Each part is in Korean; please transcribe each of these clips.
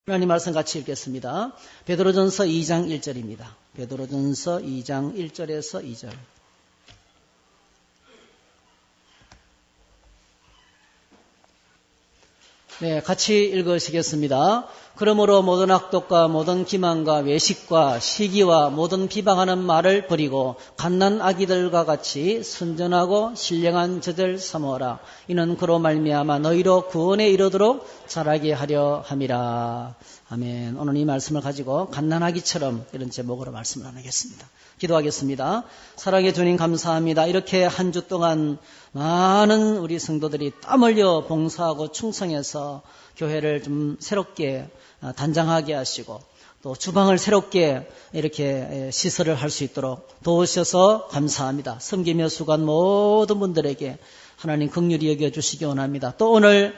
하나님 말씀 같이 읽겠습니다. 베드로전서 2장 1절입니다. 베드로전서 2장 1절에서 2절. 네, 같이 읽으시겠습니다. 그러므로 모든 악독과 모든 기만과 외식과 시기와 모든 비방하는 말을 버리고 갓난 아기들과 같이 순전하고 신령한 젖을 삼으라. 이는 그로 말미암아 너희로 구원에 이르도록 자라게 하려 함이라. 아멘. 오늘 이 말씀을 가지고 갓난 아기처럼 이런 제목으로 말씀을 나누겠습니다. 기도하겠습니다. 사랑의 주님 감사합니다. 이렇게 한 주 동안 많은 우리 성도들이 땀 흘려 봉사하고 충성해서 교회를 좀 새롭게 단장하게 하시고 또 주방을 새롭게 이렇게 시설을 할 수 있도록 도우셔서 감사합니다. 섬기며 수고한 모든 분들에게 하나님 긍휼히 여겨주시기 원합니다. 또 오늘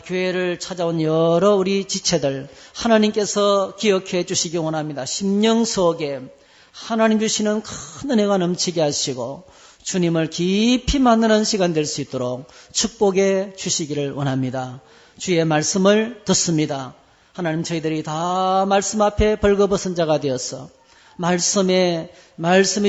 교회를 찾아온 여러 우리 지체들 하나님께서 기억해 주시기 원합니다. 심령 속에 하나님 주시는 큰 은혜가 넘치게 하시고 주님을 깊이 만나는 시간 될 수 있도록 축복해 주시기를 원합니다. 주의 말씀을 듣습니다. 하나님 저희들이 다 말씀 앞에 벌거벗은 자가 되어서 말씀이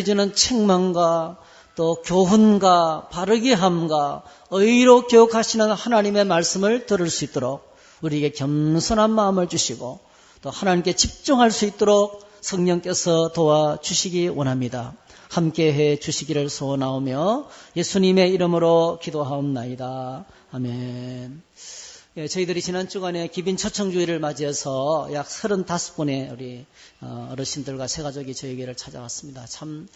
주는 책망과 또 교훈과 바르게 함과 의로 교육하시는 하나님의 말씀을 들을 수 있도록 우리에게 겸손한 마음을 주시고 또 하나님께 집중할 수 있도록 성령께서 도와주시기 원합니다. 함께해 주시기를 소원하오며 예수님의 이름으로 기도하옵나이다. 아멘. 예, 저희들이 지난 주간에 기빈 초청주의를 맞이해서 약 35분의 우리 어르신들과 새가족이 저에게를 찾아왔습니다. 참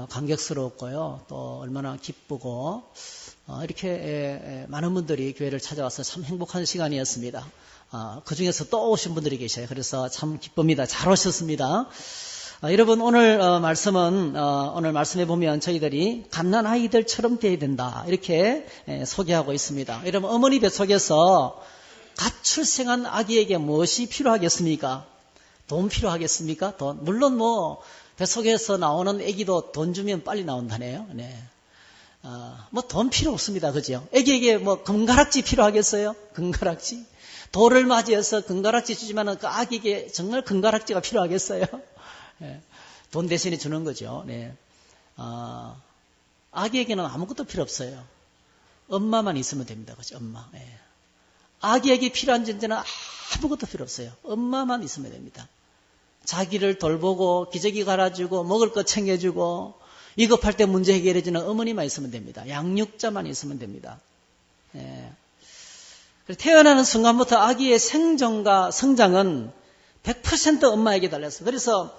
감격스러웠고요. 또 얼마나 기쁘고 이렇게 많은 분들이 교회를 찾아와서 참 행복한 시간이었습니다. 그 중에서 또 오신 분들이 계셔요. 그래서 참 기쁩니다. 잘 오셨습니다. 여러분 오늘 말씀은 오늘 말씀에 보면 저희들이 갓난 아이들처럼 되어야 된다 이렇게 소개하고 있습니다. 여러분 어머니 뱃속에서 갓 출생한 아기에게 무엇이 필요하겠습니까? 돈 필요하겠습니까? 돈. 물론 뭐 뱃속에서 나오는 아기도 돈 주면 빨리 나온다네요. 네. 뭐 돈 필요 없습니다. 그죠? 아기에게 뭐 금가락지 필요하겠어요? 금가락지? 돌을 맞이해서 금가락지 주지만 그 아기에게 정말 금가락지가 필요하겠어요? 네. 돈 대신에 주는 거죠. 네. 아기에게는 아무것도 필요 없어요. 엄마만 있으면 됩니다. 그죠? 엄마. 네. 아기에게 필요한 존재는 아무것도 필요 없어요. 엄마만 있으면 됩니다. 자기를 돌보고 기저귀 갈아주고 먹을 거 챙겨주고 위급할 때 문제 해결해주는 어머니만 있으면 됩니다. 양육자만 있으면 됩니다. 네. 태어나는 순간부터 아기의 생존과 성장은 100% 엄마에게 달렸어요. 그래서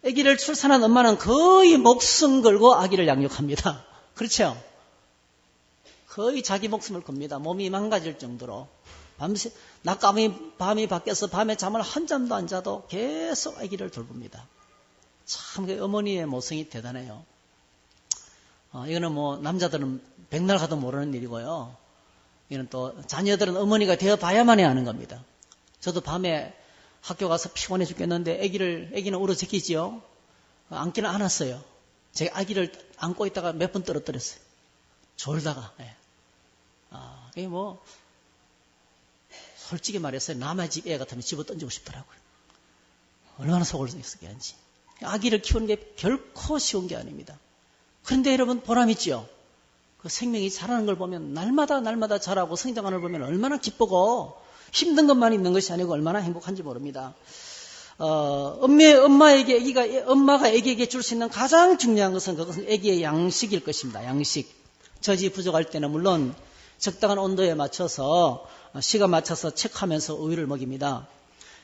아기를 출산한 엄마는 거의 목숨 걸고 아기를 양육합니다. 그렇죠? 거의 자기 목숨을 겁니다. 몸이 망가질 정도로. 밤새, 밤이 바뀌어서 밤에 잠을 한 잠도 안 자도 계속 아기를 돌봅니다. 참, 어머니의 모성이 대단해요. 이거는 뭐, 남자들은 백날 가도 모르는 일이고요. 이거는 또, 자녀들은 어머니가 되어 봐야만 해야 하는 겁니다. 저도 밤에 학교 가서 피곤해 죽겠는데 아기는 울어제끼지요. 안기는 안았어요. 제가 아기를 안고 있다가 몇 번 떨어뜨렸어요. 졸다가. 예. 이게 뭐 솔직히 말해서 남의 집 애 같으면 집어 던지고 싶더라고요. 얼마나 속을 쓰게 한지. 아기를 키우는 게 결코 쉬운 게 아닙니다. 그런데 여러분 보람있죠? 그 생명이 자라는 걸 보면 날마다 자라고 성장하는 걸 보면 얼마나 기쁘고 힘든 것만 있는 것이 아니고 얼마나 행복한지 모릅니다. 엄마가 아기에게 줄 수 있는 가장 중요한 것은 그것은 아기의 양식일 것입니다. 양식. 젖이 부족할 때는 물론 적당한 온도에 맞춰서 시간 맞춰서 체크하면서 우유를 먹입니다.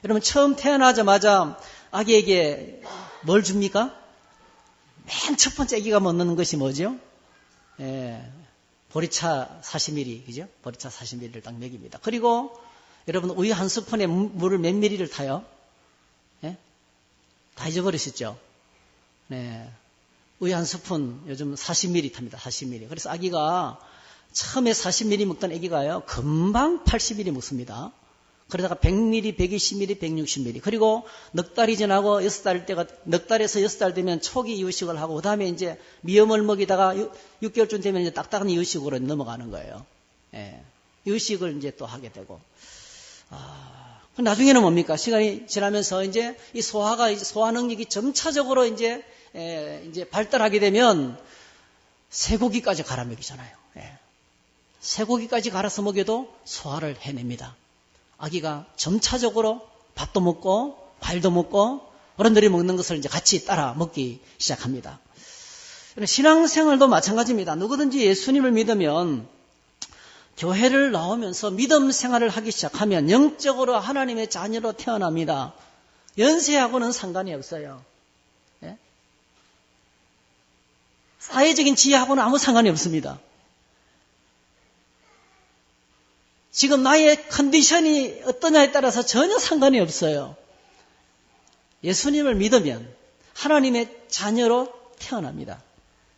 여러분 처음 태어나자마자 아기에게 뭘 줍니까? 맨 첫 번째 아기가 먹는 것이 뭐죠? 보리차 40ml, 그죠? 보리차 40ml를 딱 먹입니다. 그리고 여러분 우유 한 스푼에 물을 몇 미리를 타요? 예? 다 잊어버리셨죠? 네. 우유 한 스푼 요즘 40ml 탑니다. 40ml. 그래서 아기가 처음에 40ml 먹던 아기가요 금방 80ml 먹습니다. 그러다가 100ml, 120ml, 160ml. 그리고 넉 달이 지나고 6달 때가 넉 달에서 6달 되면 초기 이유식을 하고 그다음에 이제 미염을 먹이다가 6개월쯤 되면 이제 딱딱한 이유식으로 넘어가는 거예요. 예. 이유식을 이제 또 하게 되고. 나중에는 뭡니까? 시간이 지나면서 이제 이 소화 능력이 점차적으로 이제 발달하게 되면 쇠고기까지 갈아 먹이잖아요. 쇠고기까지 갈아서 먹여도 소화를 해냅니다. 아기가 점차적으로 밥도 먹고 과일도 먹고 어른들이 먹는 것을 이제 같이 따라 먹기 시작합니다. 신앙생활도 마찬가지입니다. 누구든지 예수님을 믿으면 교회를 나오면서 믿음 생활을 하기 시작하면 영적으로 하나님의 자녀로 태어납니다. 연세하고는 상관이 없어요. 사회적인 지위하고는 아무 상관이 없습니다. 지금 나의 컨디션이 어떠냐에 따라서 전혀 상관이 없어요. 예수님을 믿으면 하나님의 자녀로 태어납니다.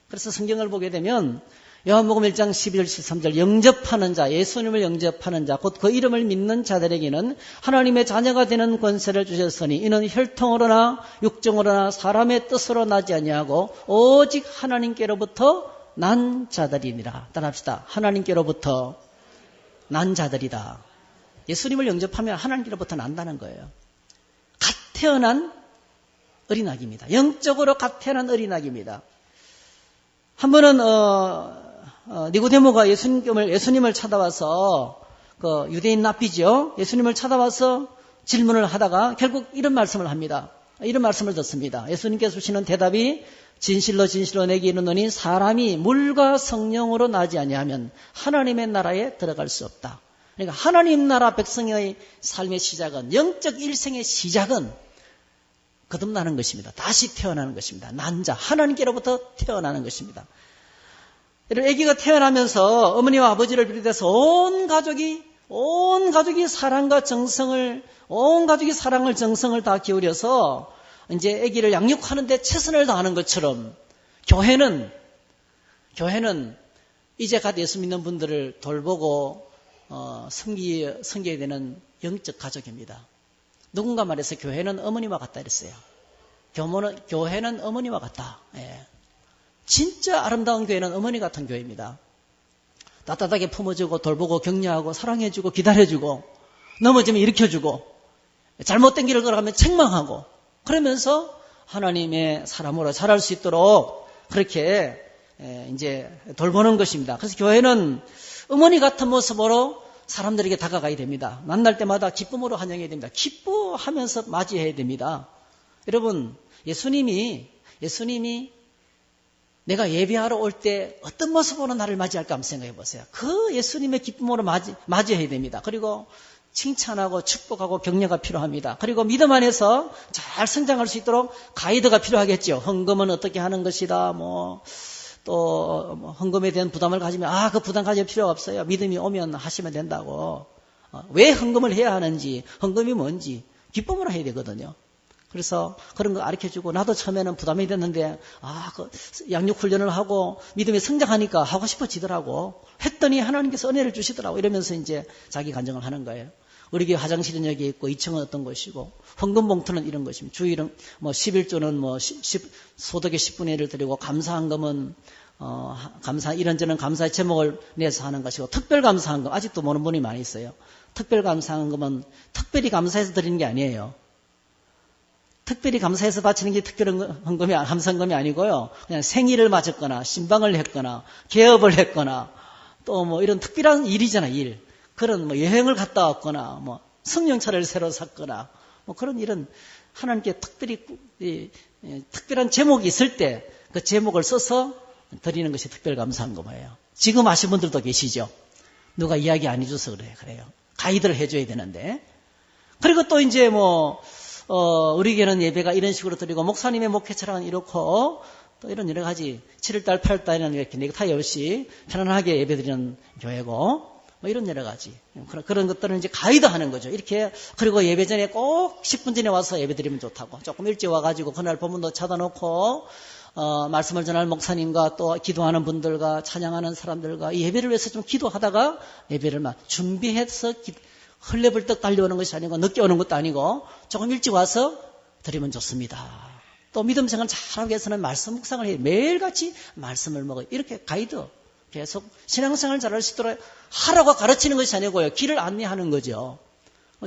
그래서 성경을 보게 되면 요한복음 1장 12절 13절 영접하는 자, 예수님을 영접하는 자, 곧 그 이름을 믿는 자들에게는 하나님의 자녀가 되는 권세를 주셨으니 이는 혈통으로나 육정으로나 사람의 뜻으로 나지 아니하고 오직 하나님께로부터 난 자들이니라. 따라합시다. 하나님께로부터 난 자들이다. 예수님을 영접하면 하나님께로부터 난다는 거예요. 갓 태어난 어린아기입니다. 영적으로 갓 태어난 어린아기입니다. 한 번은 니고데모가 예수님을 찾아와서 그 유대인 랍비죠. 예수님을 찾아와서 질문을 하다가 결국 이런 말씀을 합니다. 이런 말씀을 듣습니다. 예수님께서 주시는 대답이 진실로 진실로 내게 이르노니 사람이 물과 성령으로 나지 아니하면 하나님의 나라에 들어갈 수 없다. 그러니까 하나님 나라 백성의 삶의 시작은, 영적 일생의 시작은 거듭나는 것입니다. 다시 태어나는 것입니다. 난 자, 하나님께로부터 태어나는 것입니다. 여러분, 아기가 태어나면서 어머니와 아버지를 비롯해서 온 가족이 사랑과 정성을, 정성을 다 기울여서 이제 아기를 양육하는데 최선을 다하는 것처럼 교회는 이제 갓 예수 믿는 분들을 돌보고 섬겨야 되는 영적 가족입니다. 누군가 말해서 교회는 어머니와 같다 이랬어요. 교회는 어머니와 같다. 예. 진짜 아름다운 교회는 어머니 같은 교회입니다. 따뜻하게 품어주고 돌보고 격려하고 사랑해주고 기다려주고 넘어지면 일으켜주고 잘못된 길을 걸어가면 책망하고 그러면서 하나님의 사람으로 자랄 수 있도록 그렇게 이제 돌보는 것입니다. 그래서 교회는 어머니 같은 모습으로 사람들에게 다가가야 됩니다. 만날 때마다 기쁨으로 환영해야 됩니다. 기뻐하면서 맞이해야 됩니다. 여러분, 예수님이 내가 예배하러 올 때 어떤 모습으로 나를 맞이할까 한번 생각해 보세요. 그 예수님의 기쁨으로 맞이해야 됩니다. 그리고 칭찬하고 축복하고 격려가 필요합니다. 그리고 믿음 안에서 잘 성장할 수 있도록 가이드가 필요하겠죠. 헌금은 어떻게 하는 것이다. 또 헌금에 대한 부담을 가지면 그 부담 가질 필요가 없어요. 믿음이 오면 하시면 된다고. 왜 헌금을 해야 하는지, 헌금이 뭔지 기쁨으로 해야 되거든요. 그래서 그런 거 가르쳐주고 나도 처음에는 부담이 됐는데 그 양육 훈련을 하고 믿음이 성장하니까 하고 싶어지더라고. 했더니 하나님께서 은혜를 주시더라고. 이러면서 이제 자기 간증을 하는 거예요. 우리 교회 화장실은 여기 있고 2층은 어떤 것이고 헌금 봉투는 이런 것입니다. 주일은 11조는 소득의 10분의 1을 드리고 감사한금은 이런저런 감사의 제목을 내서 하는 것이고 특별 감사한금 아직도 모르는 분이 많이 있어요. 특별 감사한금은 특별히 감사해서 드리는 게 아니에요. 특별히 감사해서 바치는 게 특별한 헌금이, 감사헌금이 아니고요. 그냥 생일을 맞았거나, 신방을 했거나, 개업을 했거나, 또 이런 특별한 일이잖아, 일. 그런 여행을 갔다 왔거나, 승용차를 새로 샀거나, 그런 일은 하나님께 특별한 제목이 있을 때 그 제목을 써서 드리는 것이 특별 감사헌금이에요. 지금 아신 분들도 계시죠? 누가 이야기 안 해줘서 그래요. 가이드를 해줘야 되는데. 그리고 또 이제 우리 교회는 예배가 이런 식으로 드리고, 목사님의 목회처랑은 이렇고, 또 이런 여러 가지, 7월달, 8월달에는 이렇게 넥타이 없이 편안하게 예배 드리는 교회고, 이런 여러 가지. 그런 것들은 이제 가이드 하는 거죠. 이렇게, 그리고 예배 전에 꼭 10분 전에 와서 예배 드리면 좋다고. 조금 일찍 와가지고, 그날 본문도 찾아놓고, 말씀을 전할 목사님과 또 기도하는 분들과 찬양하는 사람들과 이 예배를 위해서 좀 기도하다가 예배를 준비해서 헐레벌떡 달려오는 것이 아니고 늦게 오는 것도 아니고 조금 일찍 와서 드리면 좋습니다. 또 믿음 생활 잘하기 위해서는 말씀 묵상을 해요. 매일같이 말씀을 먹어요. 이렇게 가이드 계속 신앙생활 잘할 수 있도록 하라고 가르치는 것이 아니고요. 길을 안내하는 거죠.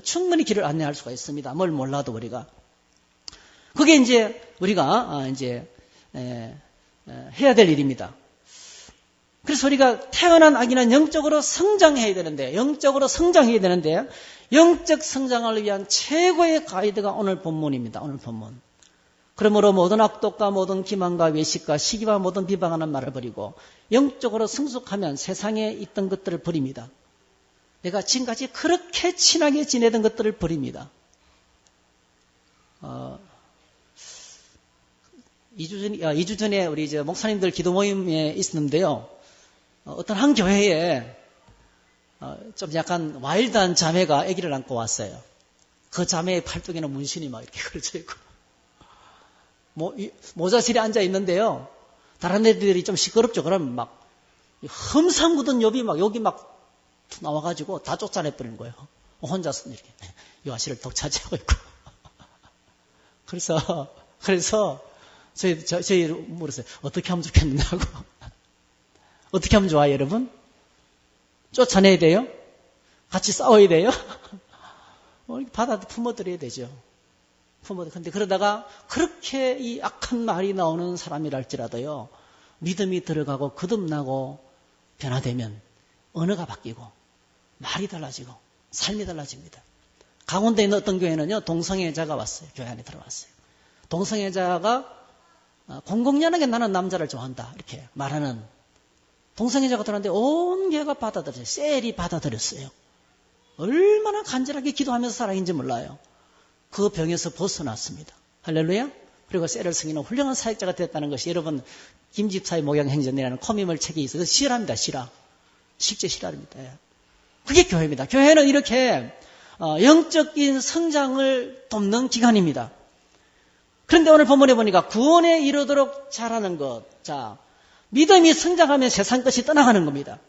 충분히 길을 안내할 수가 있습니다. 뭘 몰라도 우리가. 그게 이제 우리가 해야 될 일입니다. 그래서 우리가 태어난 아기는 영적으로 성장해야 되는데, 영적 성장을 위한 최고의 가이드가 오늘 본문입니다. 오늘 본문. 그러므로 모든 악독과 모든 기만과 외식과 시기와 모든 비방하는 말을 버리고 영적으로 성숙하면 세상에 있던 것들을 버립니다. 내가 지금까지 그렇게 친하게 지내던 것들을 버립니다. 2주 전에 우리 목사님들 기도 모임에 있었는데요. 어떤 한 교회에 좀 약간 와일드한 자매가 아기를 안고 왔어요. 그 자매의 팔뚝에는 문신이 막 이렇게 그려져 있고 모자실에 앉아 있는데요. 다른 애들이 좀 시끄럽죠. 그러면 막 험상 묻은 엽이 막 여기 막 나와가지고 다 쫓아내버리는 거예요. 혼자서 이렇게 요아씨를 독차지하고 있고. 그래서 저희 물었어요. 어떻게 하면 좋겠느냐고. 어떻게 하면 좋아요, 여러분? 쫓아내야 돼요? 같이 싸워야 돼요? 품어드려야 되죠. 근데 그러다가 그렇게 이 악한 말이 나오는 사람이랄지라도요, 믿음이 들어가고 거듭나고 변화되면 언어가 바뀌고 말이 달라지고 삶이 달라집니다. 강원도에 있는 어떤 교회는요, 동성애자가 왔어요. 교회 안에 들어왔어요. 동성애자가 공공연하게 나는 남자를 좋아한다 이렇게 말하는 동성애자가 들어왔는데 온 교회가 받아들였어요. 셀이 받아들였어요. 얼마나 간절하게 기도하면서 살아있는지 몰라요. 그 병에서 벗어났습니다. 할렐루야. 그리고 셀을 승인은 훌륭한 사역자가 됐다는 것이 여러분 김집사의 목양행전이라는 코미물 책에 있어서 실화입니다. 실제 실화입니다. 그게 교회입니다. 교회는 이렇게 영적인 성장을 돕는 기관입니다. 그런데 오늘 본문에 보니까 구원에 이르도록 자라는 것. 자, 믿음이 성장하면 세상 것이 떠나가는 겁니다.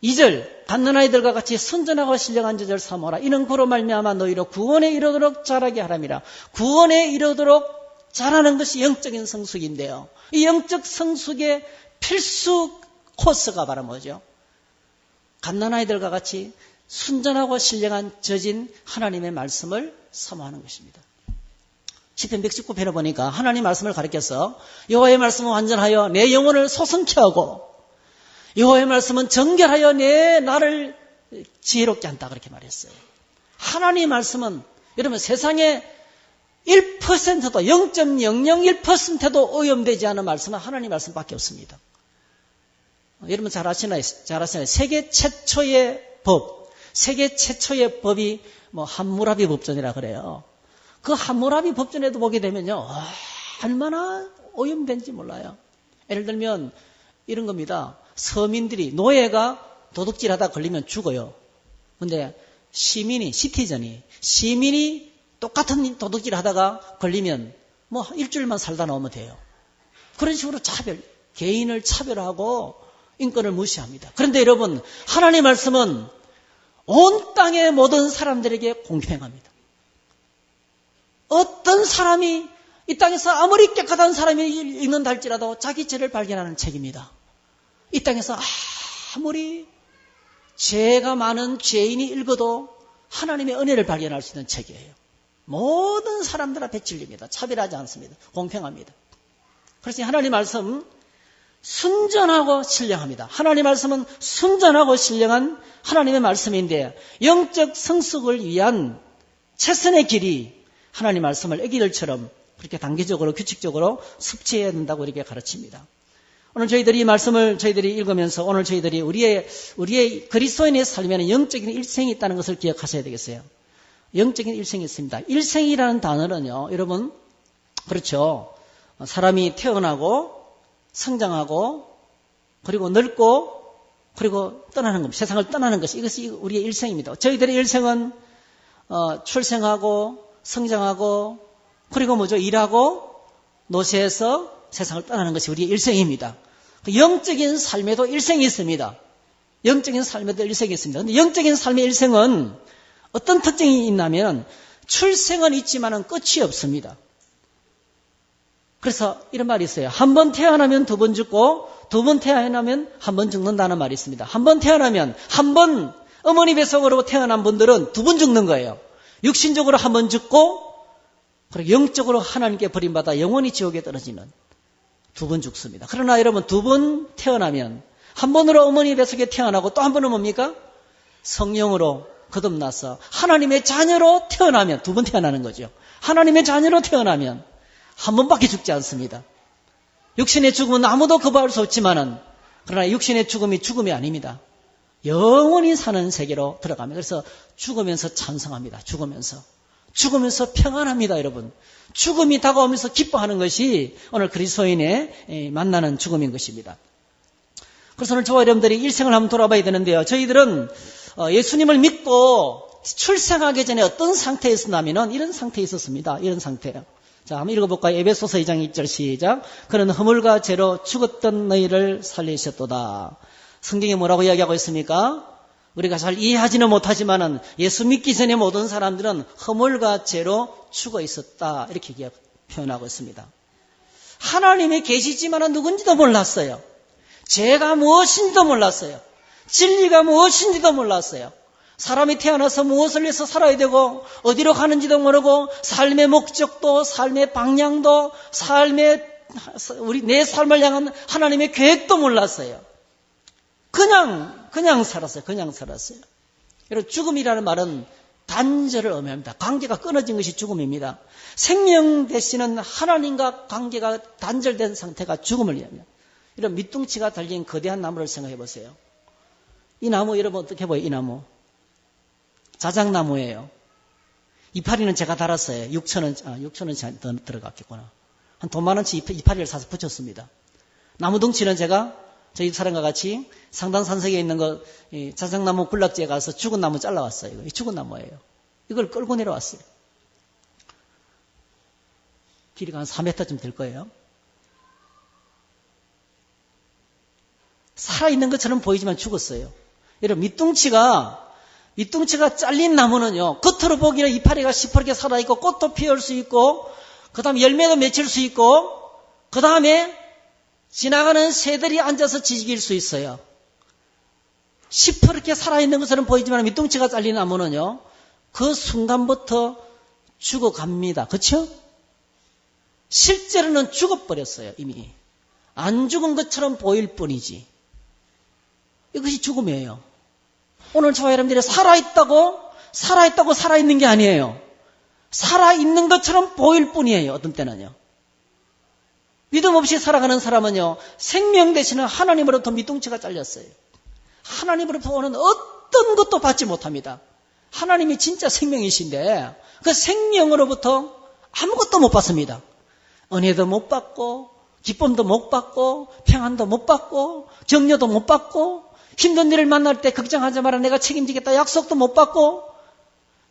2절 갓난 아이들과 같이 순전하고 신령한 저절 삼으라. 이는 그로 말미암아 너희로 구원에 이르도록 자라게 하람이라. 구원에 이르도록 자라는 것이 영적인 성숙인데요. 이 영적 성숙의 필수 코스가 바로 뭐죠? 갓난 아이들과 같이 순전하고 신령한 젖인 하나님의 말씀을 사모하는 것입니다. 시편 119편에 보니까 하나님 말씀을 가르쳐서 여호와의 말씀은 완전하여 내 영혼을 소성케 하고 여호와의 말씀은 정결하여 내 나를 지혜롭게 한다 그렇게 말했어요. 하나님의 말씀은 여러분 세상에 1%도 0.001%도 오염되지 않은 말씀은 하나님의 말씀밖에 없습니다. 여러분 잘 아시나요? 세계 최초의 법이 함무라비 법전이라 그래요. 그 함무라비 법전에도 보게 되면요, 얼마나 오염된지 몰라요. 예를 들면 이런 겁니다. 서민들이 노예가 도둑질하다 걸리면 죽어요. 근데 시민이 똑같은 도둑질하다가 걸리면 일주일만 살다 나오면 돼요. 그런 식으로 개인을 차별하고 인권을 무시합니다. 그런데 여러분, 하나님의 말씀은 온 땅의 모든 사람들에게 공평합니다. 어떤 사람이 이 땅에서 아무리 깨끗한 사람이 읽는다 할지라도 자기 죄를 발견하는 책입니다. 이 땅에서 아무리 죄가 많은 죄인이 읽어도 하나님의 은혜를 발견할 수 있는 책이에요. 모든 사람들 앞에 진리입니다. 차별하지 않습니다. 공평합니다. 그래서 하나님 말씀 순전하고 신령합니다. 하나님 말씀은 순전하고 신령한 하나님의 말씀인데 영적 성숙을 위한 최선의 길이 하나님 말씀을 아기들처럼 그렇게 단계적으로 규칙적으로 섭취해야 된다고 이렇게 가르칩니다. 오늘 저희들이 이 말씀을 읽으면서 오늘 저희들이 우리의 그리스도인의 삶에는 영적인 일생이 있다는 것을 기억하셔야 되겠어요. 영적인 일생이 있습니다. 일생이라는 단어는요, 여러분, 그렇죠. 사람이 태어나고 성장하고 그리고 늙고 그리고 떠나는 겁니다. 세상을 떠나는 것이 이것이 우리의 일생입니다. 저희들의 일생은 출생하고 성장하고 그리고 일하고 노쇠해서 세상을 떠나는 것이 우리의 일생입니다. 영적인 삶에도 일생이 있습니다. 영적인 삶에도 일생이 있습니다. 그런데 영적인 삶의 일생은 어떤 특징이 있냐면 출생은 있지만은 끝이 없습니다. 그래서 이런 말이 있어요. 한 번 태어나면 두 번 죽고 두 번 태어나면 한 번 죽는다는 말이 있습니다. 한 번 태어나면 한 번 어머니 뱃속으로 태어난 분들은 두 번 죽는 거예요. 육신적으로 한 번 죽고 그리고 영적으로 하나님께 버림받아 영원히 지옥에 떨어지는 두 번 죽습니다. 그러나 여러분 두 번 태어나면 한 번으로 어머니 뱃속에 태어나고 또 한 번은 뭡니까? 성령으로 거듭나서 하나님의 자녀로 태어나면 두 번 태어나는 거죠. 하나님의 자녀로 태어나면 한 번밖에 죽지 않습니다. 육신의 죽음은 아무도 거부할 수 없지만은 그러나 육신의 죽음이 죽음이 아닙니다. 영원히 사는 세계로 들어갑니다. 그래서 죽으면서 찬성합니다. 죽으면서 평안합니다, 여러분. 죽음이 다가오면서 기뻐하는 것이 오늘 그리스도인의 만나는 죽음인 것입니다. 그래서 오늘 저와 여러분들이 일생을 한번 돌아봐야 되는데요. 저희들은 예수님을 믿고 출생하기 전에 어떤 상태에 있었냐면은 이런 상태에 있었습니다. 이런 상태예요. 자, 한번 읽어볼까요? 에베소서 2장 2절 시작. 그는 허물과 죄로 죽었던 너희를 살리셨도다. 성경에 뭐라고 이야기하고 있습니까? 우리가 잘 이해하지는 못하지만은 예수 믿기 전에 모든 사람들은 허물과 죄로 죽어 있었다. 이렇게 표현하고 있습니다. 하나님이 계시지만은 누군지도 몰랐어요. 죄가 무엇인지도 몰랐어요. 진리가 무엇인지도 몰랐어요. 사람이 태어나서 무엇을 위해서 살아야 되고 어디로 가는지도 모르고 삶의 목적도 삶의 방향도 내 삶을 향한 하나님의 계획도 몰랐어요. 그냥 살았어요. 여러분 죽음이라는 말은 단절을 의미합니다. 관계가 끊어진 것이 죽음입니다. 생명 대신은 하나님과 관계가 단절된 상태가 죽음을 의미합니다. 이런 밑둥치가 달린 거대한 나무를 생각해 보세요. 이 나무 여러분 어떻게 보여요? 이 나무 자작나무예요. 이파리는 제가 달았어요. 6,000원치 더 들어갔겠구나. 한 돈 많은치 이파리를 사서 붙였습니다. 나무덩치는 제가 저희 사람과 같이 상당산석에 있는 자작나무 군락지에 가서 죽은 나무 잘라왔어요. 이거 죽은 나무예요. 이걸 끌고 내려왔어요. 길이가 한 4m쯤 될 거예요. 살아있는 것처럼 보이지만 죽었어요. 여러분 밑둥치가 잘린 나무는요, 겉으로 보기에는 이파리가 시퍼렇게 살아있고 꽃도 피울 수 있고 그 다음에 열매도 맺힐 수 있고 그 다음에 지나가는 새들이 앉아서 지질 수 있어요. 시퍼렇게 살아있는 것처럼 보이지만 밑둥치가 잘린 나무는요, 그 순간부터 죽어갑니다. 그렇죠? 실제로는 죽어버렸어요. 이미 안 죽은 것처럼 보일 뿐이지. 이것이 죽음이에요. 오늘 저와 여러분들이 살아있다고 살아있는 게 아니에요. 살아있는 것처럼 보일 뿐이에요. 어떤 때는요. 믿음 없이 살아가는 사람은요, 생명 대신에 하나님으로부터 밑둥치가 잘렸어요. 하나님으로부터 오는 어떤 것도 받지 못합니다. 하나님이 진짜 생명이신데 그 생명으로부터 아무것도 못 받습니다. 은혜도 못 받고 기쁨도 못 받고 평안도 못 받고 격려도 못 받고 힘든 일을 만날 때 걱정하지 마라 내가 책임지겠다 약속도 못 받고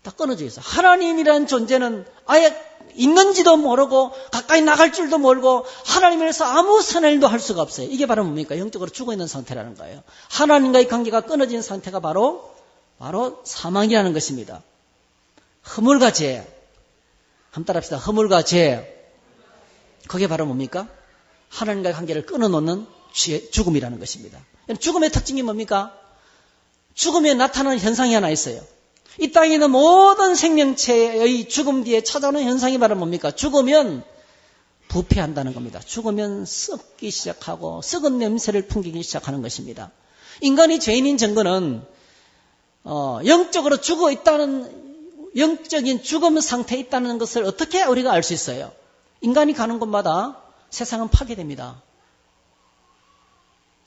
다 끊어져 있어요. 하나님이라는 존재는 아예 있는지도 모르고 가까이 나갈 줄도 모르고 하나님에서 아무 선한 일도 할 수가 없어요. 이게 바로 뭡니까? 영적으로 죽어있는 상태라는 거예요. 하나님과의 관계가 끊어진 상태가 바로 사망이라는 것입니다. 허물과 죄. 한번 따라합시다. 허물과 죄. 그게 바로 뭡니까? 하나님과의 관계를 끊어놓는 죽음이라는 것입니다. 죽음의 특징이 뭡니까? 죽음에 나타나는 현상이 하나 있어요. 이 땅에 있는 모든 생명체의 죽음 뒤에 찾아오는 현상이 바로 뭡니까? 죽으면 부패한다는 겁니다. 죽으면 썩기 시작하고 썩은 냄새를 풍기기 시작하는 것입니다. 인간이 죄인인 증거는 영적으로 죽어 있다는 영적인 죽음 상태에 있다는 것을 어떻게 우리가 알 수 있어요? 인간이 가는 곳마다 세상은 파괴됩니다.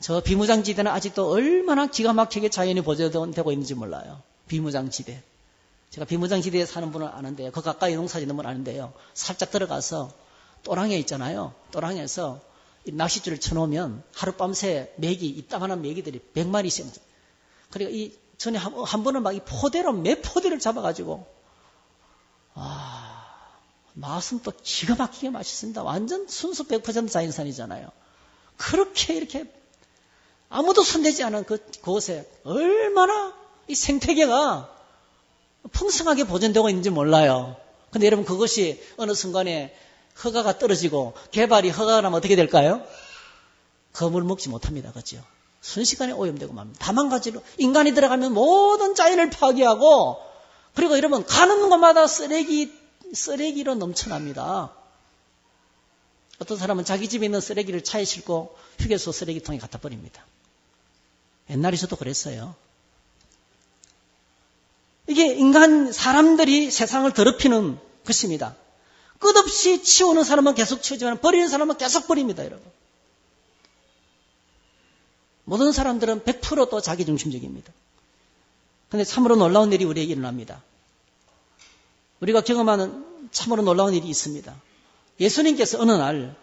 저 비무장지대는 아직도 얼마나 기가 막히게 자연이 보존되고 있는지 몰라요. 비무장지대. 제가 비무장지대에 사는 분은 아는데요. 그 가까이 농사 짓는 분 아는데요. 살짝 들어가서 또랑에 있잖아요. 또랑에서 낚싯줄을 쳐놓으면 하룻밤새 메기, 이따만한 메기들이 100마리씩. 그러니까 전에 한 번은 막 이 포대로 매 포대를 잡아가지고 맛은 또 기가 막히게 맛있습니다. 완전 순수 100% 자연산이잖아요. 그렇게 이렇게 아무도 손대지 않은 그곳에 얼마나 이 생태계가 풍성하게 보존되고 있는지 몰라요. 근데 여러분 그것이 어느 순간에 허가가 떨어지고 개발이 허가가 나면 어떻게 될까요? 그 물 먹지 못합니다. 그렇죠? 순식간에 오염되고 맙니다. 다 망가지고 인간이 들어가면 모든 자연을 파괴하고 그리고 여러분 가는 곳마다 쓰레기로 넘쳐납니다. 어떤 사람은 자기 집에 있는 쓰레기를 차에 싣고 휴게소 쓰레기통에 갖다 버립니다. 옛날에 저도 그랬어요. 이게 사람들이 세상을 더럽히는 것입니다. 끝없이 치우는 사람은 계속 치우지만 버리는 사람은 계속 버립니다, 여러분. 모든 사람들은 100% 또 자기중심적입니다. 그런데 참으로 놀라운 일이 우리에게 일어납니다. 우리가 경험하는 참으로 놀라운 일이 있습니다. 예수님께서 어느 날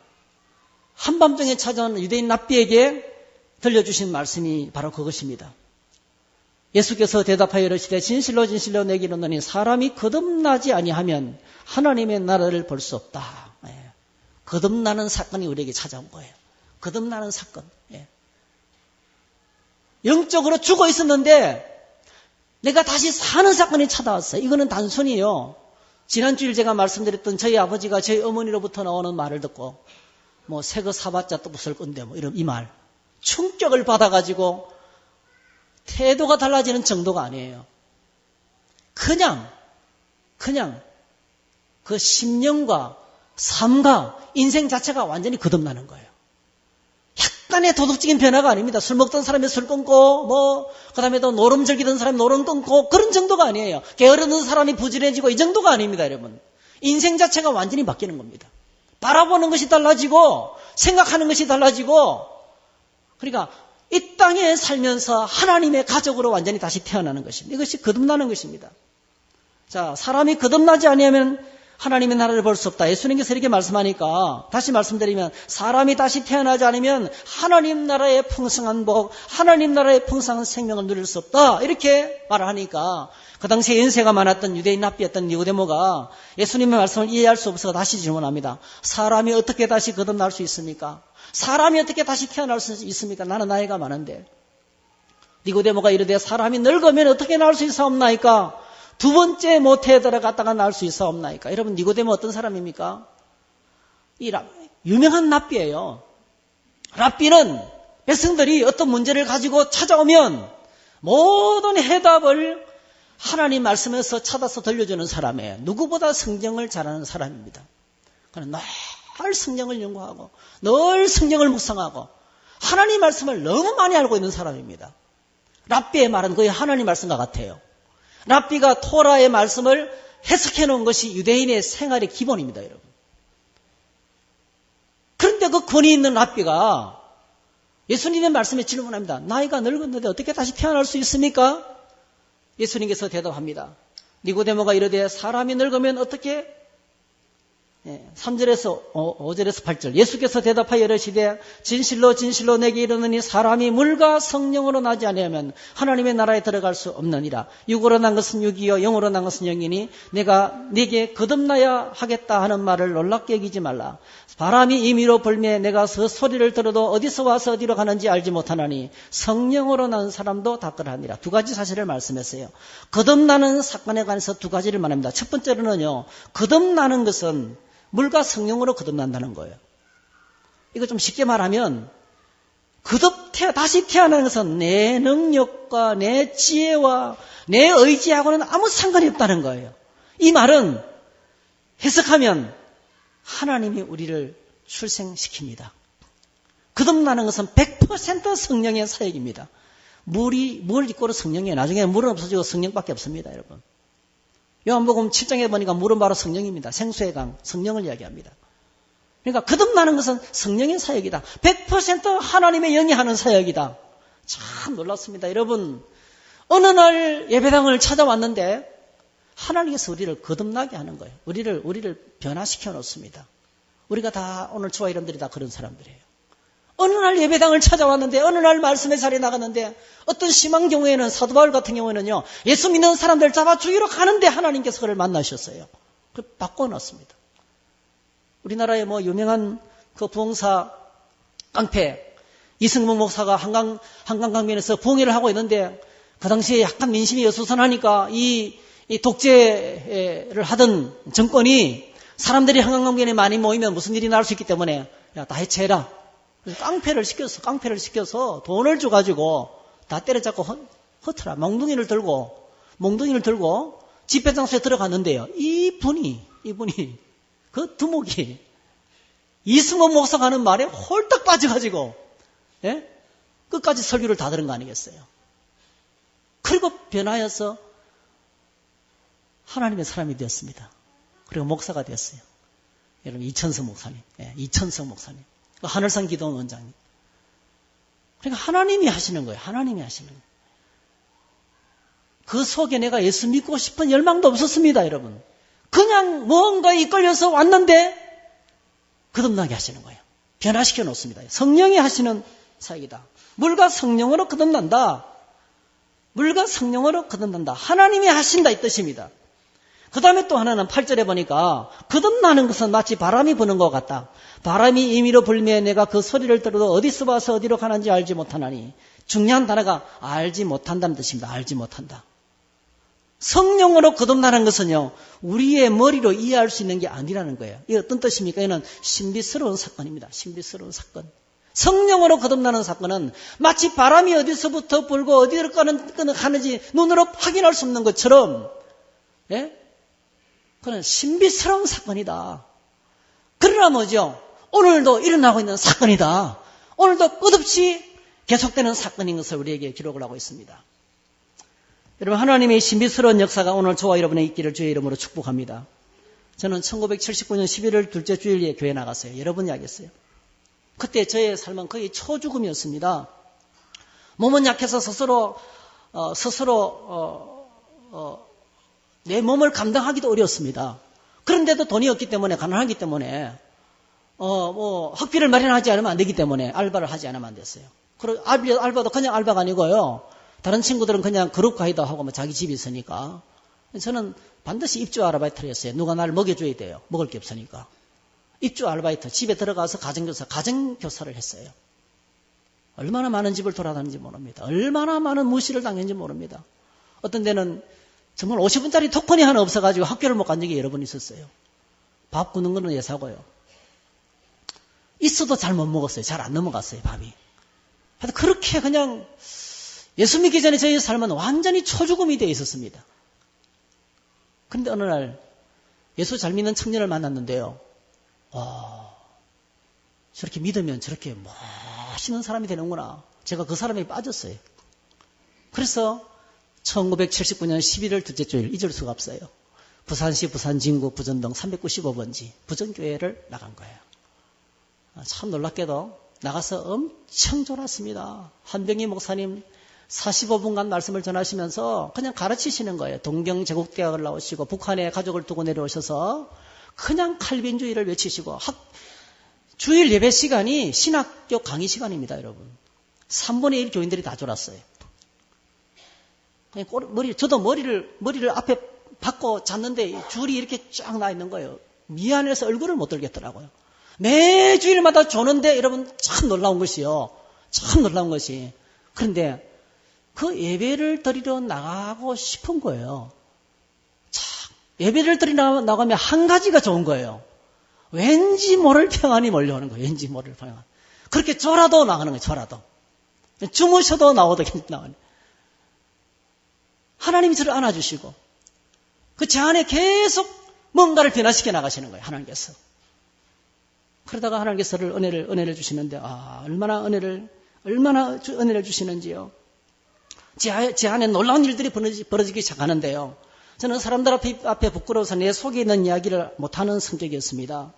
한밤중에 찾아온 유대인 랍비에게 들려주신 말씀이 바로 그것입니다. 예수께서 대답하여 이르시되 진실로 진실로 내게 이르노니 사람이 거듭나지 아니하면 하나님의 나라를 볼 수 없다. 예. 거듭나는 사건이 우리에게 찾아온 거예요. 거듭나는 사건. 예. 영적으로 죽어 있었는데 내가 다시 사는 사건이 찾아왔어요. 이거는 단순히요. 지난주일 제가 말씀드렸던 저희 아버지가 저희 어머니로부터 나오는 말을 듣고 새거 사봤자 또 무슨 건데 이런 이 말. 충격을 받아가지고 태도가 달라지는 정도가 아니에요. 그냥 그 심령과 삶과 인생 자체가 완전히 거듭나는 거예요. 약간의 도덕적인 변화가 아닙니다. 술 먹던 사람이 술 끊고 그 다음에 또 노름 즐기던 사람이 노름 끊고 그런 정도가 아니에요. 게으르던 사람이 부지런해지고 이 정도가 아닙니다, 여러분. 인생 자체가 완전히 바뀌는 겁니다. 바라보는 것이 달라지고 생각하는 것이 달라지고 그러니까 이 땅에 살면서 하나님의 가족으로 완전히 다시 태어나는 것입니다. 이것이 거듭나는 것입니다. 자, 사람이 거듭나지 아니하면 하나님의 나라를 볼 수 없다. 예수님께서 이렇게 말씀하니까 다시 말씀드리면 사람이 다시 태어나지 않으면 하나님 나라의 풍성한 복, 하나님 나라의 풍성한 생명을 누릴 수 없다. 이렇게 말을 하니까 그 당시에 연세가 많았던 유대인 랍비였던 니고데모가 예수님의 말씀을 이해할 수 없어서 다시 질문합니다. 사람이 어떻게 다시 거듭날 수 있습니까? 사람이 어떻게 다시 태어날 수 있습니까? 나는 나이가 많은데. 니고데모가 이르되 사람이 늙으면 어떻게 나올 수 있사옵나이까? 두 번째 모태에 들어갔다가 나올 수 있사옵나이까? 여러분 니고데모 어떤 사람입니까? 유명한 랍비예요. 랍비는 백성들이 어떤 문제를 가지고 찾아오면 모든 해답을 하나님 말씀에서 찾아서 들려주는 사람이에요. 누구보다 성경을 잘하는 사람입니다. 그는 늘 성경을 연구하고 늘 성경을 묵상하고 하나님 말씀을 너무 많이 알고 있는 사람입니다. 랍비의 말은 거의 하나님 말씀과 같아요. 랍비가 토라의 말씀을 해석해 놓은 것이 유대인의 생활의 기본입니다, 여러분. 그런데 그 권위 있는 랍비가 예수님의 말씀에 질문합니다. 나이가 늙었는데 어떻게 다시 태어날 수 있습니까? 예수님께서 대답합니다. 니고데모가 이르되 사람이 늙으면 어떻게? 3절에서 5절에서 8절 예수께서 대답하여 이르시되 진실로 진실로 내게 이르노니 사람이 물과 성령으로 나지 아니하면 하나님의 나라에 들어갈 수 없느니라. 육으로 난 것은 육이요 영으로 난 것은 영이니 내가 네게 거듭나야 하겠다 하는 말을 놀랍게 여기지 말라. 바람이 임의로 불매 내가 그 소리를 들어도 어디서 와서 어디로 가는지 알지 못하나니 성령으로 난 사람도 다 그러하니라. 두 가지 사실을 말씀했어요. 거듭나는 사건에 관해서 두 가지를 말합니다. 첫 번째로는요, 거듭나는 것은 물과 성령으로 거듭난다는 거예요. 이거 좀 쉽게 말하면 다시 태어나는 것은 내 능력과 내 지혜와 내 의지하고는 아무 상관이 없다는 거예요. 이 말은 해석하면 하나님이 우리를 출생시킵니다. 거듭나는 것은 100% 성령의 사역입니다. 물 이꼬르 성령이에요. 나중에 물은 없어지고 성령밖에 없습니다, 여러분. 요한복음 7장에 보니까 물은 바로 성령입니다. 생수의 강, 성령을 이야기합니다. 그러니까 거듭나는 것은 성령의 사역이다. 100% 하나님의 영이 하는 사역이다. 참 놀랍습니다. 여러분, 어느 날 예배당을 찾아왔는데 하나님께서 우리를 거듭나게 하는 거예요. 우리를 변화시켜 놓습니다. 우리가 다 오늘 저와 이름들이 다 그런 사람들이에요. 어느 날 예배당을 찾아왔는데 어느 날 말씀의 자리에 나갔는데 어떤 심한 경우에는 사도 바울 같은 경우에는요, 예수 믿는 사람들 잡아 죽이러 가는데 하나님께서 그를 만나셨어요. 그 바꿔놨습니다. 우리나라의 유명한 그 부흥사 깡패 이승문 목사가 한강강변에서 부흥회를 하고 있는데 그 당시에 약간 민심이 어수선하니까 이 독재를 하던 정권이 사람들이 한강강변에 많이 모이면 무슨 일이 날 수 있기 때문에 야, 다 해체해라. 그래서 깡패를 시켜서 돈을 줘가지고 다 때려잡고 허트라 몽둥이를 들고 집회장소에 들어갔는데요. 이분이 그 두목이 이승원 목사가 하는 말에 홀딱 빠져가지고 예? 끝까지 설교를 다 들은 거 아니겠어요? 그리고 변하여서 하나님의 사람이 되었습니다. 그리고 목사가 되었어요. 여러분 이천성 목사님, 이천성 목사님, 하늘산 기도원 원장님. 그러니까 하나님이 하시는 거예요. 하나님이 하시는 거예요. 그 속에 내가 예수 믿고 싶은 열망도 없었습니다, 여러분. 그냥 뭔가에 이끌려서 왔는데 거듭나게 하시는 거예요. 변화시켜 놓습니다. 성령이 하시는 사역이다. 물과 성령으로 거듭난다. 물과 성령으로 거듭난다. 하나님이 하신다 이 뜻입니다. 그 다음에 또 하나는 8절에 보니까 거듭나는 것은 마치 바람이 부는 것 같다. 바람이 임의로 불며 내가 그 소리를 들어도 어디서 와서 어디로 가는지 알지 못하나니. 중요한 단어가 알지 못한다는 뜻입니다. 알지 못한다. 성령으로 거듭나는 것은요, 우리의 머리로 이해할 수 있는 게 아니라는 거예요. 이게 어떤 뜻입니까? 이는 신비스러운 사건입니다. 신비스러운 사건. 성령으로 거듭나는 사건은 마치 바람이 어디서부터 불고 어디로 가는지 눈으로 확인할 수 없는 것처럼, 예? 그건 신비스러운 사건이다. 그러나 뭐죠? 오늘도 일어나고 있는 사건이다. 오늘도 끝없이 계속되는 사건인 것을 우리에게 기록을 하고 있습니다. 여러분, 하나님의 신비스러운 역사가 오늘 저와 여러분의 있기를 주의 이름으로 축복합니다. 저는 1979년 11월 둘째 주일에 교회 나갔어요. 여러분 이야기했어요. 그때 저의 삶은 거의 초죽음이었습니다. 몸은 약해서 스스로 내 몸을 감당하기도 어려웠습니다. 그런데도 돈이 없기 때문에, 가난하기 때문에 학비를 마련하지 않으면 안 되기 때문에 알바를 하지 않으면 안 됐어요. 그리고 알바도 그냥 알바가 아니고요. 다른 친구들은 그냥 그룹 가이드 하고 자기 집이 있으니까. 저는 반드시 입주 아르바이트를 했어요. 누가 나를 먹여줘야 돼요. 먹을 게 없으니까. 입주 아르바이트, 집에 들어가서 가정교사를 했어요. 얼마나 많은 집을 돌아다니는지 모릅니다. 얼마나 많은 무시를 당했는지 모릅니다. 어떤 데는 정말 50원짜리 토큰이 하나 없어가지고 학교를 못 간 적이 여러 번 있었어요. 밥 굽는 거는 예사고요. 있어도 잘 못 먹었어요. 잘 안 넘어갔어요, 밥이. 하여튼 그렇게 그냥 예수 믿기 전에 저희 삶은 완전히 초죽음이 되어 있었습니다. 그런데 어느 날 예수 잘 믿는 청년을 만났는데요. 저렇게 믿으면 저렇게 멋있는 사람이 되는구나. 제가 그 사람에 빠졌어요. 그래서 1979년 11월 둘째 주일 잊을 수가 없어요. 부산시 부산진구 부전동 395번지 부전교회를 나간 거예요. 참 놀랍게도 나가서 엄청 졸았습니다. 한병희 목사님 45분간 말씀을 전하시면서 그냥 가르치시는 거예요. 동경제국대학을 나오시고 북한에 가족을 두고 내려오셔서 그냥 칼빈주의를 외치시고 주일 예배 시간이 신학교 강의 시간입니다, 여러분. 3분의 1 교인들이 다 졸았어요. 저도 머리를 앞에 박고 잤는데 줄이 이렇게 쫙 나 있는 거예요. 미안해서 얼굴을 못 들겠더라고요. 매 주일마다 조는데 여러분 참 놀라운 것이요. 참 놀라운 것이. 그런데 그 예배를 드리러 나가고 싶은 거예요. 참, 예배를 드리러 나가면 한 가지가 좋은 거예요. 왠지 모를 평안이 몰려오는 거예요. 왠지 모를 평안. 그렇게 졸아도 나가는 거예요. 졸아도. 주무셔도 나오도 나가는. 하나님이 저를 안아주시고 그 제 안에 계속 뭔가를 변화시켜 나가시는 거예요. 하나님께서. 그러다가 하나님께서 은혜를 주시는데 얼마나 은혜를 주시는지요. 제 안에 놀라운 일들이 벌어지기 시작하는데요. 저는 사람들 앞에 부끄러워서 내 속에 있는 이야기를 못하는 성격이었습니다.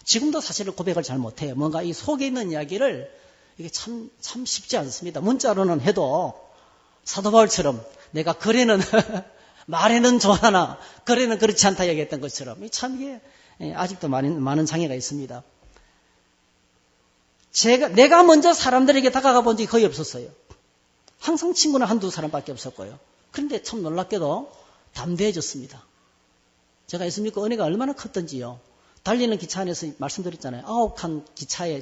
지금도 사실은 고백을 잘 못해요. 뭔가 이 속에 있는 이야기를 이게 참 쉽지 않습니다. 문자로는 해도 사도 바울처럼 내가 글에는 말에는 좋아하나 글에는 그렇지 않다 얘기했던 것처럼 참 이게 아직도 많은 장애가 있습니다. 내가 먼저 사람들에게 다가가 본 적이 거의 없었어요. 항상 친구는 한두 사람밖에 없었고요. 그런데 참 놀랍게도 담대해졌습니다. 제가 예수 믿고 은혜가 얼마나 컸던지요. 달리는 기차 안에서 말씀드렸잖아요. 9칸 기차에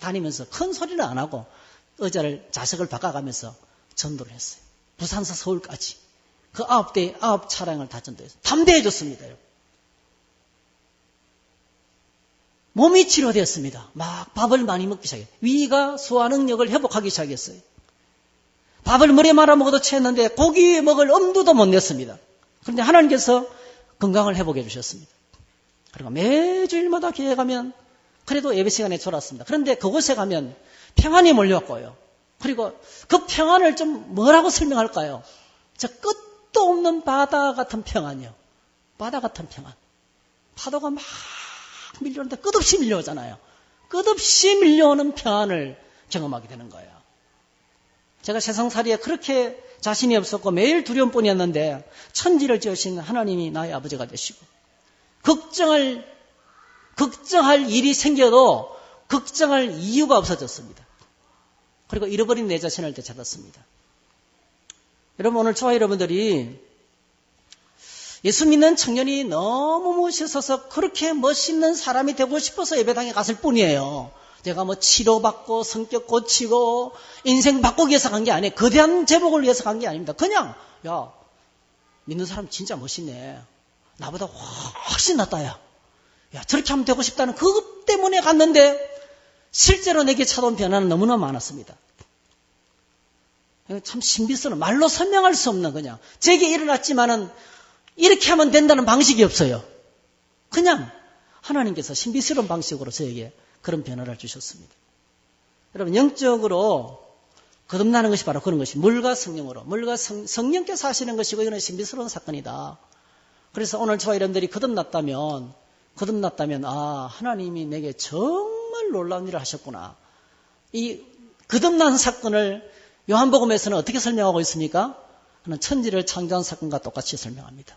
다니면서 큰 소리는 안 하고 좌석을 바꿔가면서 전도를 했어요. 부산서 서울까지. 그 9 차량을 다 전도했어요. 담대해졌습니다. 몸이 치료되었습니다. 막 밥을 많이 먹기 시작해요. 위가 소화 능력을 회복하기 시작했어요. 밥을 물에 말아 먹어도 채웠는데 고기 먹을 엄두도 못 냈습니다. 그런데 하나님께서 건강을 회복해 주셨습니다. 그리고 매주일마다 교회 가면 그래도 예배 시간에 졸았습니다. 그런데 그곳에 가면 평안이 몰려왔고요. 그리고 그 평안을 좀 뭐라고 설명할까요? 저 끝도 없는 바다 같은 평안이요. 바다 같은 평안. 파도가 막 밀려오는데 끝없이 밀려오잖아요. 끝없이 밀려오는 평안을 경험하게 되는 거예요. 제가 세상살이에 그렇게 자신이 없었고 매일 두려움뿐이었는데 천지를 지으신 하나님이 나의 아버지가 되시고 걱정할 일이 생겨도 걱정할 이유가 없어졌습니다. 그리고 잃어버린 내 자신을 되찾았습니다. 여러분, 오늘 저와 여러분들이 예수 믿는 청년이 너무 멋있어서 그렇게 멋있는 사람이 되고 싶어서 예배당에 갔을 뿐이에요. 내가 뭐 치료받고 성격 고치고 인생 바꾸기 위해서 간 게 아니에요. 거대한 제복을 위해서 간 게 아닙니다. 그냥 야, 믿는 사람 진짜 멋있네. 나보다 훨씬 낫다. 야, 저렇게 하면 되고 싶다는 그것 때문에 갔는데 실제로 내게 찾아온 변화는 너무나 많았습니다. 참 신비스러운, 말로 설명할 수 없는, 그냥 제게 일어났지만은 이렇게 하면 된다는 방식이 없어요. 그냥 하나님께서 신비스러운 방식으로 저에게 그런 변화를 주셨습니다. 여러분, 영적으로 거듭나는 것이 바로 그런 것이 물과 성령으로, 물과 성령께서 하시는 것이고, 이거는 신비스러운 사건이다. 그래서 오늘 저와 여러분들이 거듭났다면 하나님이 내게 정말 놀라운 일을 하셨구나. 이 거듭난 사건을 요한복음에서는 어떻게 설명하고 있습니까? 하는 천지를 창조한 사건과 똑같이 설명합니다.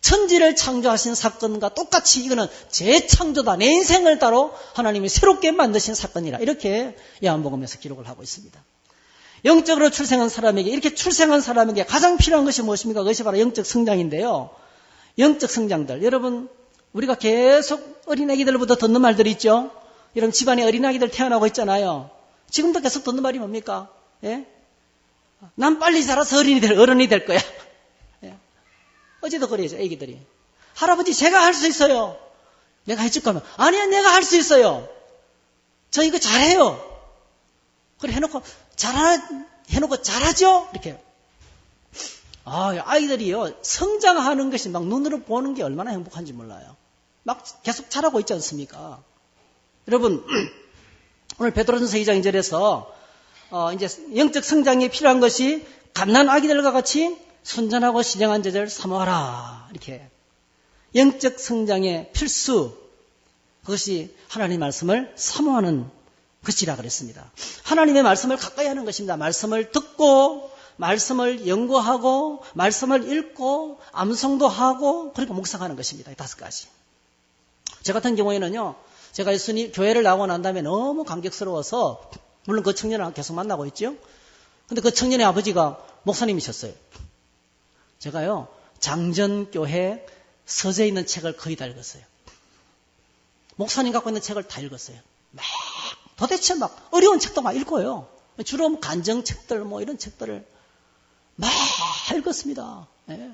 천지를 창조하신 사건과 똑같이 이거는 재창조다. 내 인생을 따로 하나님이 새롭게 만드신 사건이라. 이렇게 요한복음에서 기록을 하고 있습니다. 영적으로 출생한 사람에게, 이렇게 출생한 사람에게 가장 필요한 것이 무엇입니까? 그것이 바로 영적 성장인데요. 영적 성장들. 여러분, 우리가 계속 어린아기들부터 듣는 말들이 있죠? 여러분, 집안에 어린아기들 태어나고 있잖아요. 지금도 계속 듣는 말이 뭡니까? 예? 난 빨리 자라서 어른이 될 거야. 예? 어제도 그래야죠, 애기들이. 할아버지, 제가 할 수 있어요. 내가 해줄 거면, 아니야, 내가 할 수 있어요. 저 이거 잘해요. 그래, 해놓고 잘하죠? 이렇게. 아이들이요, 성장하는 것이 막 눈으로 보는 게 얼마나 행복한지 몰라요. 막 계속 자라고 있지 않습니까? 여러분, 오늘 베드로전서 2장 2절에서 이제 영적 성장에 필요한 것이 갓난 아기들과 같이 순전하고 신령한 제자를 사모하라. 이렇게. 영적 성장의 필수, 그것이 하나님의 말씀을 사모하는 것이라 그랬습니다. 하나님의 말씀을 가까이 하는 것입니다. 말씀을 듣고, 말씀을 연구하고, 말씀을 읽고, 암송도 하고, 그리고 묵상하는 것입니다. 이 5가지. 저 같은 경우에는요, 제가 예수님 교회를 나오고 난 다음에 너무 감격스러워서, 물론 그 청년을 계속 만나고 있죠. 근데 그 청년의 아버지가 목사님이셨어요. 제가요, 장전교회 서재에 있는 책을 거의 다 읽었어요. 목사님 갖고 있는 책을 다 읽었어요. 도대체 막 어려운 책도 막 읽고요. 주로 간정책들 이런 책들을 막 읽었습니다. 예.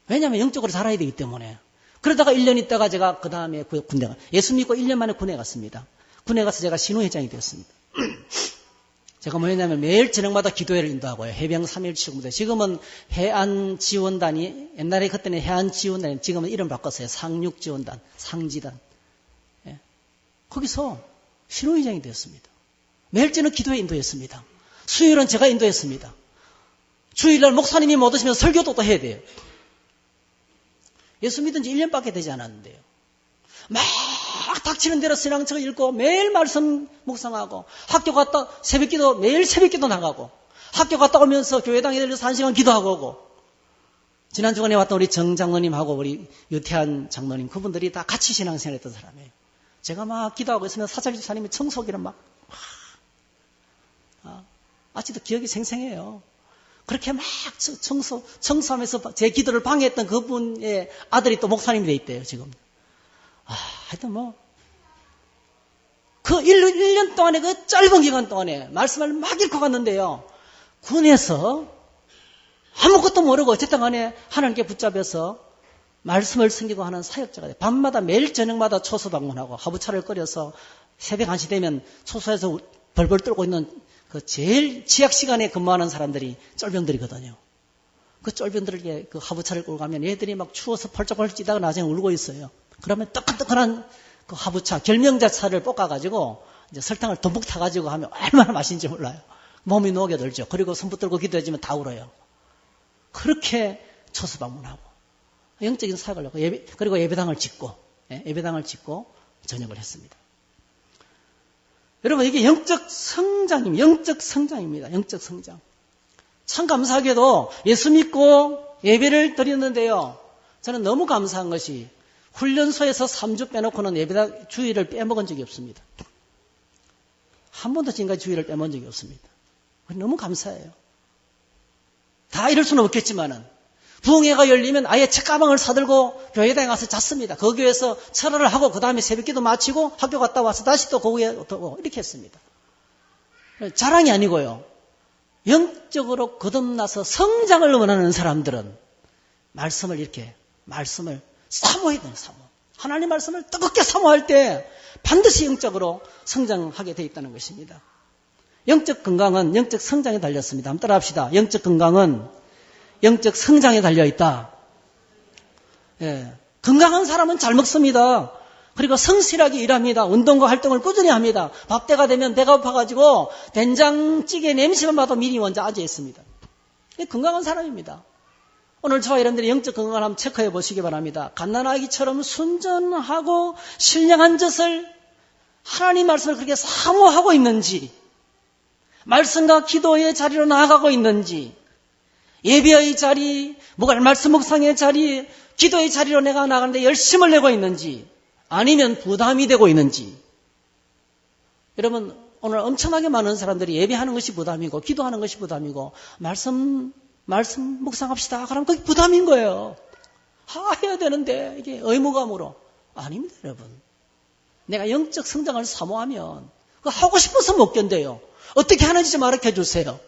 왜냐하면 영적으로 자라야 되기 때문에. 그러다가 1년 있다가 제가 그 다음에 군대 예수 믿고 1년 만에 군에 갔습니다. 군에 가서 제가 신호회장이 되었습니다. 제가 뭐였냐면 매일 저녁마다 기도회를 인도하고요. 해병 3.1 부대. 지금은 해안지원단이, 옛날에 그때는 해안지원단이, 지금은 이름 바꿨어요. 상륙지원단, 상지단. 예. 거기서 신호회장이 되었습니다. 매일 저녁 기도회 인도했습니다. 수요일은 제가 인도했습니다. 주일날 목사님이 못 오시면 설교도 또 해야 돼요. 예수 믿은 지 1년밖에 되지 않았는데요. 막 닥치는 대로 신앙책을 읽고 매일 말씀 묵상하고 학교 갔다 새벽기도 매일 새벽기도 나가고 학교 갔다 오면서 교회당에 들려서 1시간 기도하고 오고 지난 주간에 왔던 우리 정 장로님하고 우리 유태한 장로님 그분들이 다 같이 신앙생활했던 사람이에요. 제가 막 기도하고 있으면 사찰집사님이 청소기를 아직도 기억이 생생해요. 그렇게 막 청소하면서 제 기도를 방해했던 그분의 아들이 또 목사님이 돼 있대요, 지금. 하여튼 그 1년 동안에 그 짧은 기간 동안에 말씀을 막 읽고 갔는데요. 군에서 아무것도 모르고 어쨌든 간에 하나님께 붙잡혀서 말씀을 섬기고 하는 사역자가 돼. 밤마다 매일 저녁마다 초소 방문하고 하부차를 끓여서 새벽 1시 되면 초소에서 벌벌 떨고 있는 그 제일 지약 시간에 근무하는 사람들이 쫄병들이거든요. 그 쫄병들에게 그 하부차를 끌고 가면 얘들이 막 추워서 펄쩍펄쩍 뛰다가 나중에 울고 있어요. 그러면 뜨끈뜨끈한 그 하부차, 결명자차를 볶아가지고 이제 설탕을 듬뿍 타가지고 하면 얼마나 맛있는지 몰라요. 몸이 녹여들죠. 그리고 손 붙들고 기도해주면 다 울어요. 그렇게 초소 방문하고 영적인 사역을 하고 그리고 예배당을 짓고 전역을 했습니다. 여러분 이게 영적 성장입니다. 영적 성장입니다. 영적 성장. 참 감사하게도 예수 믿고 예배를 드렸는데요. 저는 너무 감사한 것이 훈련소에서 3주 빼놓고는 예배당 주일을 빼먹은 적이 없습니다. 한 번도 지금까지 주일을 빼먹은 적이 없습니다. 너무 감사해요. 다 이럴 수는 없겠지만은 부흥회가 열리면 아예 책가방을 사들고 교회당에 가서 잤습니다. 그 교회에서 철회를 하고 그 다음에 새벽기도 마치고 학교 갔다 와서 다시 또 그 교회에 이렇게 했습니다. 자랑이 아니고요. 영적으로 거듭나서 성장을 원하는 사람들은 말씀을 사모해야 돼요. 하나님 말씀을 뜨겁게 사모할 때 반드시 영적으로 성장하게 되어 있다는 것입니다. 영적 건강은 영적 성장에 달렸습니다. 한번 따라 합시다. 영적 건강은 영적 성장에 달려있다. 예. 건강한 사람은 잘 먹습니다. 그리고 성실하게 일합니다. 운동과 활동을 꾸준히 합니다. 밥때가 되면 배가 고파가지고 된장찌개 냄새만 봐도 미리 먼저 앉아 있습니다. 건강한 사람입니다. 오늘 저와 여러분들이 영적 건강을 한번 체크해 보시기 바랍니다. 갓난아기처럼 순전하고 신령한 젖을 하나님 말씀을 그렇게 사모하고 있는지, 말씀과 기도의 자리로 나아가고 있는지, 예배의 자리, 말씀 묵상의 자리, 기도의 자리로 내가 나가는데 열심을 내고 있는지 아니면 부담이 되고 있는지. 여러분 오늘 엄청나게 많은 사람들이 예배하는 것이 부담이고 기도하는 것이 부담이고 말씀 묵상합시다. 그러면 그게 부담인 거예요. 해야 되는데 이게 의무감으로. 아닙니다 여러분. 내가 영적 성장을 사모하면 그거 하고 싶어서 못 견뎌요. 어떻게 하는지 좀 알려줘 주세요.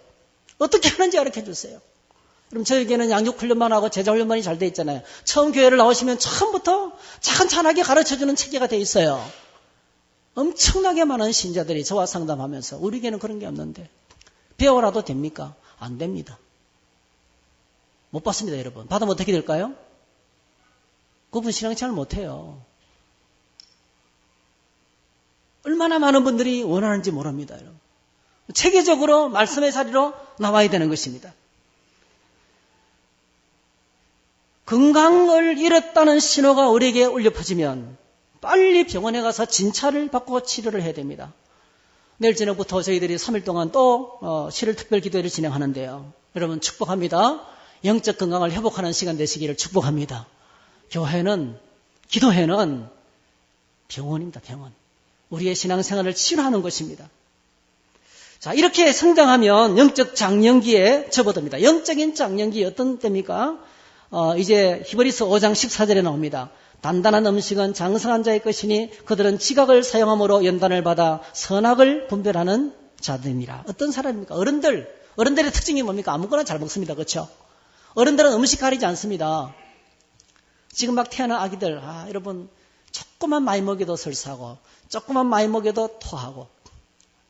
어떻게 하는지 알려줘 주세요. 그럼 저에게는 양육훈련만 하고 제자훈련만이 잘 돼 있잖아요. 처음 교회를 나오시면 처음부터 찬찬하게 가르쳐주는 체계가 돼 있어요. 엄청나게 많은 신자들이 저와 상담하면서 우리에게는 그런 게 없는데 배워라도 됩니까? 안 됩니다. 못 받습니다 여러분. 받으면 어떻게 될까요? 그분 신앙생활 못해요. 얼마나 많은 분들이 원하는지 모릅니다. 여러분. 체계적으로 말씀의 자리로 나와야 되는 것입니다. 건강을 잃었다는 신호가 우리에게 울려 퍼지면 빨리 병원에 가서 진찰을 받고 치료를 해야 됩니다. 내일 저녁부터 저희들이 3일 동안 또 7일 특별 기도회를 진행하는데요. 여러분 축복합니다. 영적 건강을 회복하는 시간 되시기를 축복합니다. 기도회는 병원입니다. 병원. 우리의 신앙생활을 치료하는 것입니다. 자, 이렇게 성장하면 영적 장년기에 접어듭니다. 영적인 장년기 어떤 때입니까? 이제 히브리서 5장 14절에 나옵니다. 단단한 음식은 장성한 자의 것이니 그들은 지각을 사용함으로 연단을 받아 선악을 분별하는 자들이니라. 어떤 사람입니까? 어른들의 특징이 뭡니까? 아무거나 잘 먹습니다. 그렇죠? 어른들은 음식 가리지 않습니다. 지금 막 태어난 아기들, 여러분 조금만 많이 먹여도 설사하고 조금만 많이 먹여도 토하고,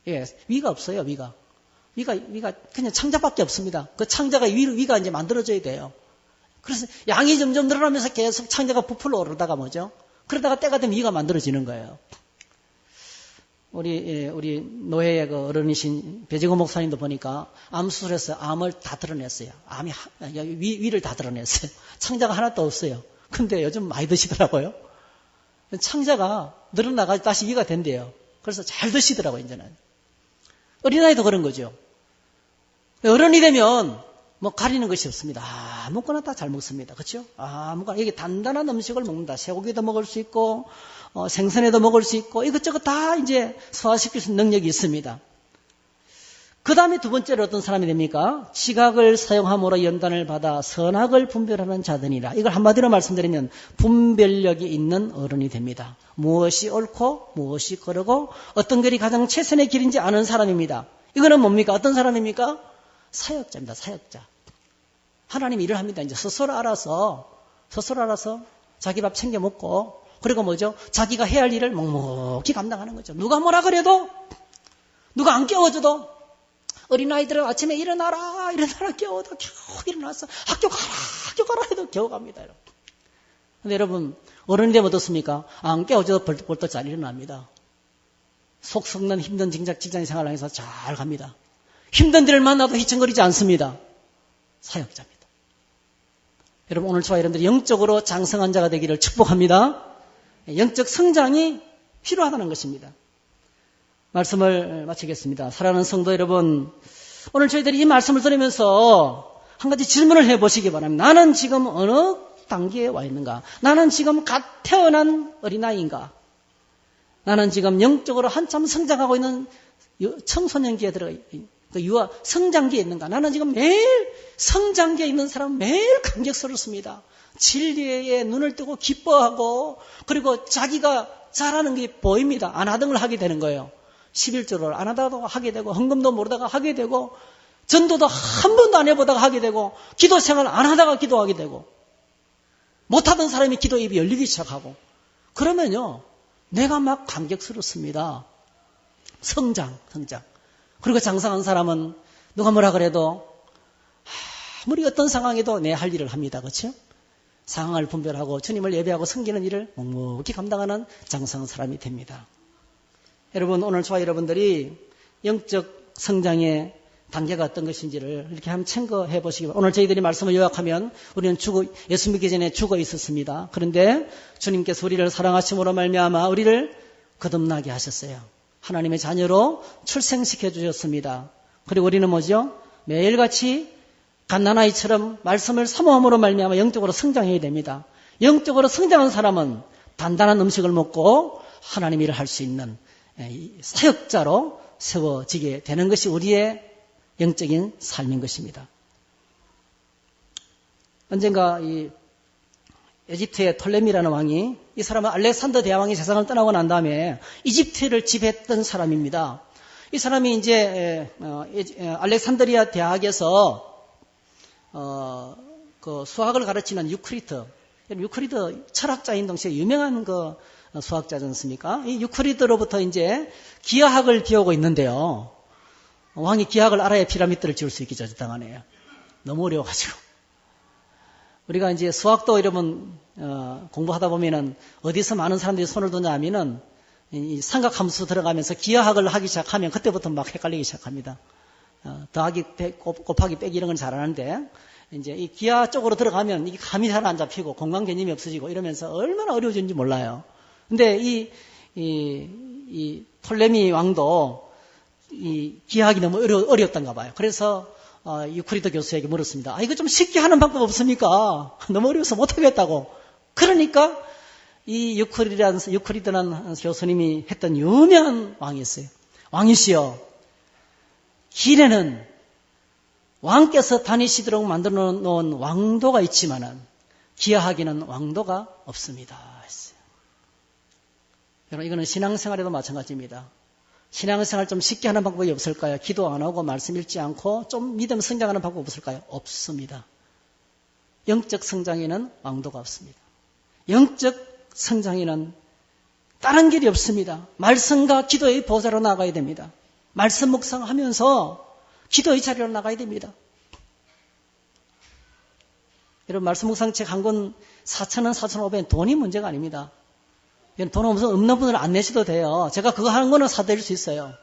예, 위가 없어요. 위가 그냥 창자밖에 없습니다. 그 창자가 위가 이제 만들어져야 돼요. 그래서 양이 점점 늘어나면서 계속 창자가 부풀어 오르다가 그러다가 때가 되면 위가 만들어지는 거예요. 우리 노회의 그 어른이신 배재고 목사님도 보니까 암 수술해서 암을 다 드러냈어요. 위를 다 드러냈어요. 창자가 하나도 없어요. 근데 요즘 많이 드시더라고요. 창자가 늘어나가지고 다시 위가 된대요. 그래서 잘 드시더라고요, 이제는. 어린아이도 그런 거죠. 어른이 되면 가리는 것이 없습니다. 아무거나 다 잘 먹습니다. 그렇죠? 아무거나. 이게 단단한 음식을 먹는다. 쇠고기도 먹을 수 있고, 생선에도 먹을 수 있고, 이것저것 다 이제 소화시킬 수 있는 능력이 있습니다. 그 다음에 두 번째로 어떤 사람이 됩니까? 지각을 사용함으로 연단을 받아 선악을 분별하는 자들이라. 이걸 한마디로 말씀드리면 분별력이 있는 어른이 됩니다. 무엇이 옳고, 무엇이 그르고, 어떤 길이 가장 최선의 길인지 아는 사람입니다. 이거는 뭡니까? 어떤 사람입니까? 사역자입니다. 사역자. 하나님 일을 합니다. 이제 스스로 알아서 스스로 알아서 자기 밥 챙겨 먹고, 그리고 뭐죠? 자기가 해야 할 일을 묵묵히 감당하는 거죠. 누가 뭐라 그래도, 누가 안 깨워줘도, 어린아이들은 아침에 일어나라 깨워도 겨우 일어나서 학교 가라 해도 겨우 갑니다. 근데 여러분, 어른이 되면 어떻습니까? 안 깨워줘도 벌떡벌떡 잘 일어납니다. 속 썩는 힘든 직장 생활을 해서 잘 갑니다. 힘든 일을 만나도 휘청거리지 않습니다. 사역자입니다. 여러분, 오늘 저와 여러분들이 영적으로 장성한 자가 되기를 축복합니다. 영적 성장이 필요하다는 것입니다. 말씀을 마치겠습니다. 사랑하는 성도 여러분, 오늘 저희들이 이 말씀을 들으면서 한 가지 질문을 해보시기 바랍니다. 나는 지금 어느 단계에 와 있는가? 나는 지금 갓 태어난 어린아이인가? 나는 지금 영적으로 한참 성장하고 있는 청소년기에 들어가 유아 성장기에 있는가? 나는 지금 매일 성장기에 있는 사람은 매일 감격스럽습니다. 진리에 눈을 뜨고 기뻐하고, 그리고 자기가 잘하는 게 보입니다. 안 하던 걸 하게 되는 거예요. 11조를 안 하다가 하게 되고, 헌금도 모르다가 하게 되고, 전도도 한 번도 안 해보다가 하게 되고, 기도 생활 안 하다가 기도하게 되고, 못하던 사람이 기도 입이 열리기 시작하고, 그러면요, 내가 막 감격스럽습니다. 성장. 그리고 장성한 사람은 누가 뭐라 그래도 아무리 어떤 상황에도 내 할 일을 합니다. 그렇죠? 상황을 분별하고 주님을 예배하고 섬기는 일을 묵묵히 감당하는 장성한 사람이 됩니다. 여러분, 오늘 저와 여러분들이 영적 성장의 단계가 어떤 것인지를 이렇게 한번 참고해 보시기 바랍니다. 오늘 저희들이 말씀을 요약하면 우리는 예수 믿기 전에 죽어 있었습니다. 그런데 주님께서 우리를 사랑하심으로 말미암아 우리를 거듭나게 하셨어요. 하나님의 자녀로 출생시켜 주셨습니다. 그리고 우리는 뭐죠? 매일같이 갓난아이처럼 말씀을 사모함으로 말미암아 영적으로 성장해야 됩니다. 영적으로 성장한 사람은 단단한 음식을 먹고 하나님 일을 할 수 있는 사역자로 세워지게 되는 것이 우리의 영적인 삶인 것입니다. 언젠가 이 에집트의 톨레미라는 왕이, 이 사람은 알렉산더 대왕이 세상을 떠나고 난 다음에 이집트를 지배했던 사람입니다. 이 사람이 이제 알렉산드리아 대학에서 그 수학을 가르치는 유크리드 철학자인 동시에 유명한 그 수학자지 않습니까? 이 유크리드로부터 이제 기하학을 배우고 있는데요. 왕이 기하학을 알아야 피라미드를 지을 수 있겠죠, 저 땅안에. 너무 어려워가지고. 우리가 이제 수학도 여러분 공부하다 보면은 어디서 많은 사람들이 손을 드냐 하면은 이 삼각함수 들어가면서 기하학을 하기 시작하면 그때부터 막 헷갈리기 시작합니다. 더하기 곱하기 빼기 이런 건 잘하는데 이제 이 기하 쪽으로 들어가면 이게 감이 잘 안 잡히고 공간 개념이 없어지고 이러면서 얼마나 어려워지는지 몰라요. 근데 이 톨레미 왕도 이 기하학이 너무 어려웠던가 봐요. 그래서 유크리드 교수에게 물었습니다. 이거 좀 쉽게 하는 방법 없습니까? 너무 어려워서 못하겠다고. 그러니까 이 유크리드라는 교수님이 했던 유명한 왕이 있어요. 왕이시여, 길에는 왕께서 다니시도록 만들어 놓은 왕도가 있지만은 기하학에는 왕도가 없습니다. 했어요. 여러분, 이거는 신앙생활에도 마찬가지입니다. 신앙생활 좀 쉽게 하는 방법이 없을까요? 기도 안 하고 말씀 읽지 않고 좀 믿음 성장하는 방법 없을까요? 없습니다. 영적 성장에는 왕도가 없습니다. 영적 성장에는 다른 길이 없습니다. 말씀과 기도의 보좌로 나가야 됩니다. 말씀 묵상하면서 기도의 자리로 나가야 됩니다. 여러분, 말씀 묵상책 한 권 4,000원, 4,500원 돈이 문제가 아닙니다. 돈 없는 분들은 안 내셔도 돼요. 제가 그거 한 거는 사드릴 수 있어요.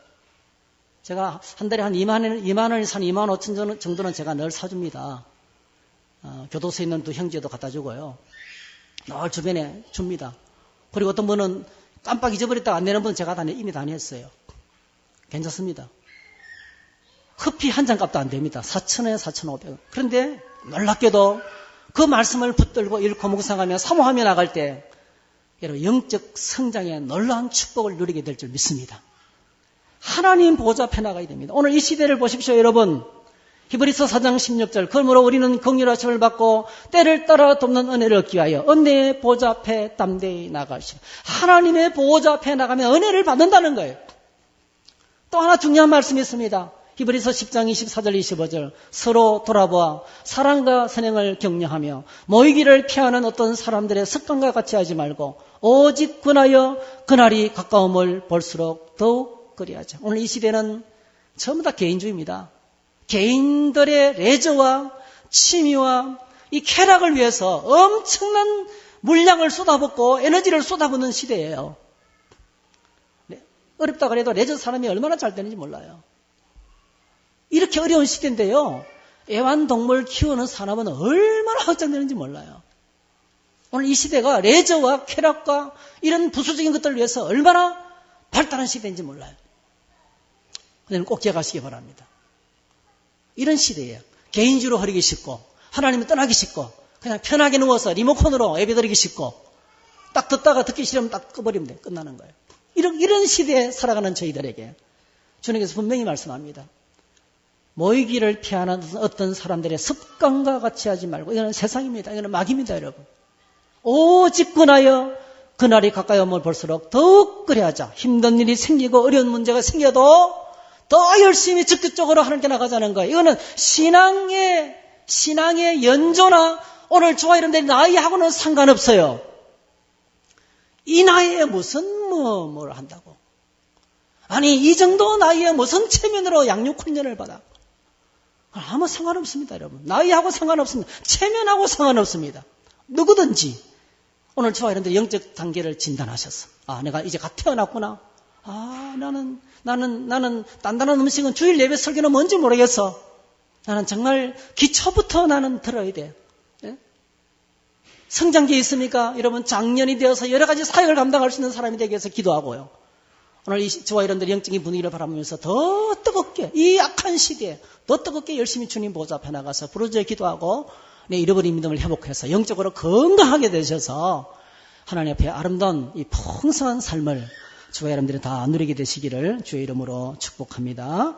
제가 한 달에 한 2만 원이 산 2만 5천 정도는 제가 늘 사줍니다. 교도소에 있는 두 형제도 갖다 주고요. 늘 주변에 줍니다. 그리고 어떤 분은 깜빡 잊어버렸다가 안 내는 분은 제가 이미 다 냈어요. 괜찮습니다. 커피 한 잔 값도 안 됩니다. 4,000원에 4,500원. 그런데 놀랍게도 그 말씀을 붙들고 읽고 묵상하며 사모하며 나갈 때 여러분, 영적 성장에 놀라운 축복을 누리게 될 줄 믿습니다. 하나님 보좌 앞에 나가야 됩니다. 오늘 이 시대를 보십시오, 여러분. 히브리서 4장 16절. 그러므로 우리는 긍휼하심을 받고 때를 따라 돕는 은혜를 얻기 위하여 은혜의 보좌 앞에 담대히 나가시오. 하나님의 보좌 앞에 나가면 은혜를 받는다는 거예요. 또 하나 중요한 말씀이 있습니다. 히브리서 10장 24절 25절 서로 돌아보아 사랑과 선행을 격려하며 모이기를 피하는 어떤 사람들의 습관과 같이 하지 말고 오직 근하여 그날이 가까움을 볼수록 더욱 그리하자. 오늘 이 시대는 전부 다 개인주의입니다. 개인들의 레저와 취미와 이 쾌락을 위해서 엄청난 물량을 쏟아붓고 에너지를 쏟아붓는 시대예요. 어렵다 그래도 레저 사람이 얼마나 잘 되는지 몰라요. 이렇게 어려운 시대인데요. 애완동물 키우는 산업은 얼마나 확장되는지 몰라요. 오늘 이 시대가 레저와 쾌락과 이런 부수적인 것들을 위해서 얼마나 발달한 시대인지 몰라요. 그때는 꼭 기억하시기 바랍니다. 이런 시대예요. 개인주의로 흐르기 쉽고 하나님을 떠나기 쉽고 그냥 편하게 누워서 리모컨으로 예배드리기 쉽고 딱 듣다가 듣기 싫으면 딱 꺼버리면 돼. 끝나는 거예요. 이런 시대에 살아가는 저희들에게 주님께서 분명히 말씀합니다. 모이기를 피하는 어떤 사람들의 습관과 같이 하지 말고 이거는 세상입니다. 이거는 마귀입니다, 여러분. 오직 근하여 그날이 가까이 오면 볼수록 더욱 그래하자. 힘든 일이 생기고 어려운 문제가 생겨도 더 열심히 적극적으로 하나님께 나가자는 거예요. 이거는 신앙의 연조나 오늘 저와 여러분들의 나이하고는 상관없어요. 이 나이에 무슨 뭘 한다고. 아니 이 정도 나이에 무슨 체면으로 양육 훈련을 받아. 아무 상관없습니다, 여러분. 나이하고 상관없습니다. 체면하고 상관없습니다. 누구든지 오늘 저와 여러분들 영적 단계를 진단하셨어. 아, 내가 이제 갓 태어났구나. 아, 나는 단단한 음식은 주일 예배 설교는 뭔지 모르겠어. 나는 정말 기초부터 나는 들어야 돼. 예? 성장기에 있습니까? 여러분 장년이 되어서 여러 가지 사역을 감당할 수 있는 사람이 되기 위해서 기도하고요. 오늘 저와 여러분들 영적인 분위기를 바라보면서 더 뜨겁게 이 악한 시대에 더 뜨겁게 열심히 주님 보좌 앞에 나가서 부르짖어 기도하고 내 잃어버린 믿음을 회복해서 영적으로 건강하게 되셔서 하나님 앞에 아름다운 이 풍성한 삶을 저와 여러분들이 다 누리게 되시기를 주의 이름으로 축복합니다.